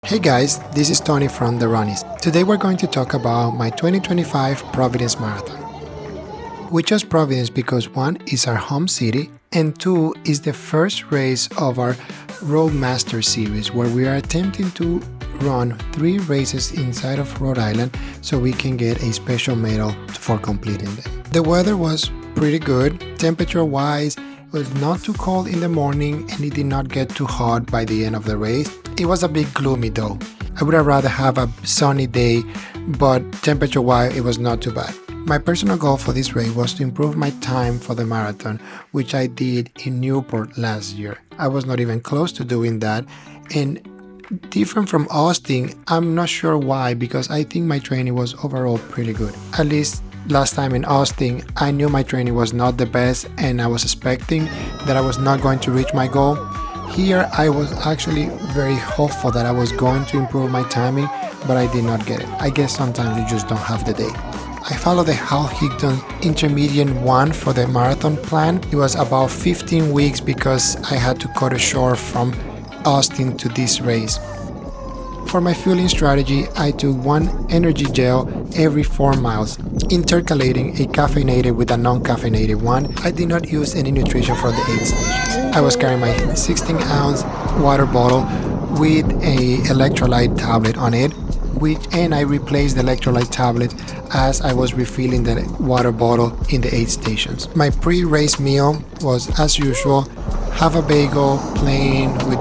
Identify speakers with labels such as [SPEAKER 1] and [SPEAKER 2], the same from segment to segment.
[SPEAKER 1] Hey guys, this is Toni from The Runnies. Today we're going to talk about my 2025 Providence Marathon. We chose Providence because one is our home city and two is the first race of our Roadmaster series where we are attempting to run 3 races inside of Rhode Island so we can get a special medal for completing them. The weather was pretty good, temperature wise. It was not too cold in the morning and it did not get too hot by the end of the race. It was a bit gloomy though. I would have rather have a sunny day, but temperature wise it was not too bad. My personal goal for this race was to improve my time for the marathon, which I did in Newport last year. I was not even close to doing that, and different from Austin, I'm not sure why, because I think my training was overall pretty good. At least last time in Austin, I knew my training was not the best and I was expecting that I was not going to reach my goal. Here, I was actually very hopeful that I was going to improve my timing, but I did not get it. I guess sometimes you just don't have the day. I followed the Hal Higdon Intermediate 1 for the marathon plan. It was about 15 weeks because I had to cut it short from Austin to this race. For my fueling strategy, I took 1 energy gel every 4 miles, intercalating a caffeinated with a non-caffeinated one. I did not use any nutrition for the aid stations. I was carrying my 16-ounce water bottle with a electrolyte tablet on it, and I replaced the electrolyte tablet as I was refilling the water bottle in the aid stations. My pre-race meal was, as usual, half a bagel, plain with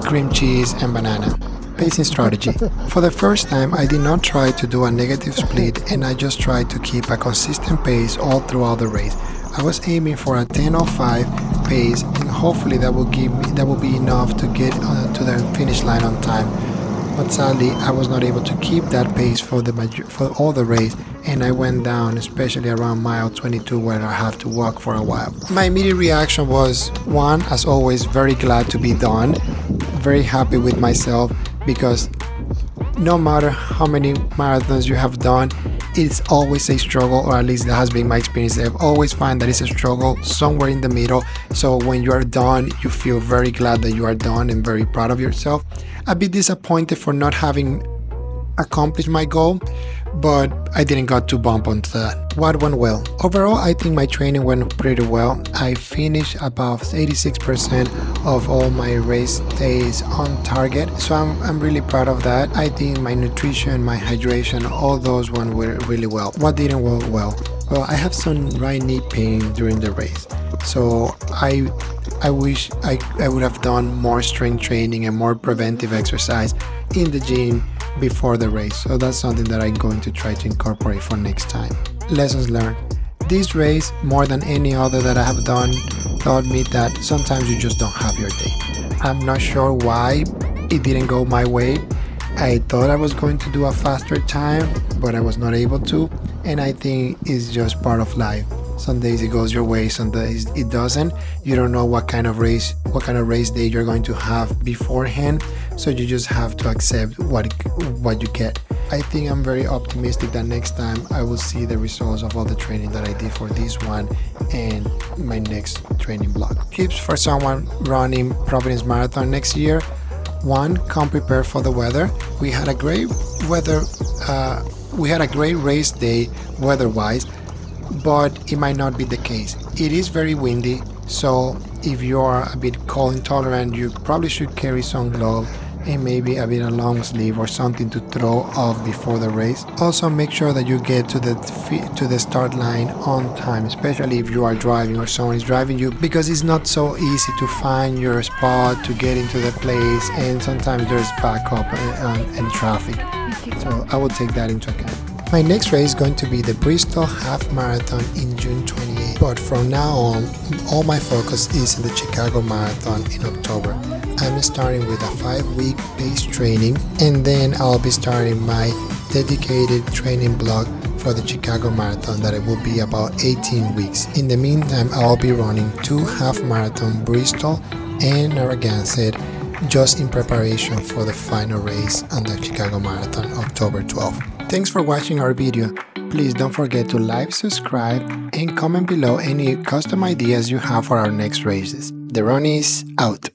[SPEAKER 1] cream cheese and banana. Pacing strategy. For the first time, I did not try to do a negative split and I just tried to keep a consistent pace all throughout the race. I was aiming for a 10:05 pace and hopefully that will be enough to get to the finish line on time. But sadly, I was not able to keep that pace for all the race, and I went down, especially around mile 22 where I have to walk for a while. My immediate reaction was, one, as always, very glad to be done, very happy with myself, because no matter how many marathons you have done, it's always a struggle, or at least that has been my experience. I've always found that it's a struggle somewhere in the middle. So when you are done, you feel very glad that you are done and very proud of yourself. A bit disappointed for not having accomplished my goal, but I didn't got too bump onto that. What went well? Overall, I think my training went pretty well. I finished about 86% of all my race days on target, so I'm really proud of that. I think my nutrition, my hydration, all those went really well. What didn't work well? Well, I have some right knee pain during the race, so I wish I would have done more strength training and more preventive exercise in the gym before the race. So that's something that I'm going to try to incorporate for next time. Lessons learned. This race, more than any other that I have done, taught me that sometimes you just don't have your day. I'm not sure why it didn't go my way. I thought I was going to do a faster time, but I was not able to, and I think it's just part of life. Some days it goes your way, some days it doesn't. You don't know what kind of race day you're going to have beforehand, so you just have to accept what you get. I think I'm very optimistic that next time I will see the results of all the training that I did for this one and my next training block. Tips for someone running Providence Marathon next year. 1, come prepared for the weather. We had a great race day weather-wise, but it might not be the case. It is very windy, so if you are a bit cold intolerant, you probably should carry some gloves and maybe a bit of long sleeve or something to throw off before the race. Also, make sure that you get to the start line on time, especially if you are driving or someone is driving you, because it's not so easy to find your spot to get into the place, and sometimes there's backup and traffic. So I will take that into account. My next race is going to be the Bristol Half Marathon in June 28. But from now on, all my focus is in the Chicago Marathon in October. I'm starting with a 5-week pace training, and then I'll be starting my dedicated training block for the Chicago Marathon that it will be about 18 weeks. In the meantime, I'll be running 2 half marathon, Bristol and Narragansett, just in preparation for the final race on the Chicago Marathon, October 12th. Thanks for watching our video. Please don't forget to like, subscribe, and comment below any custom ideas you have for our next races. The Run is out.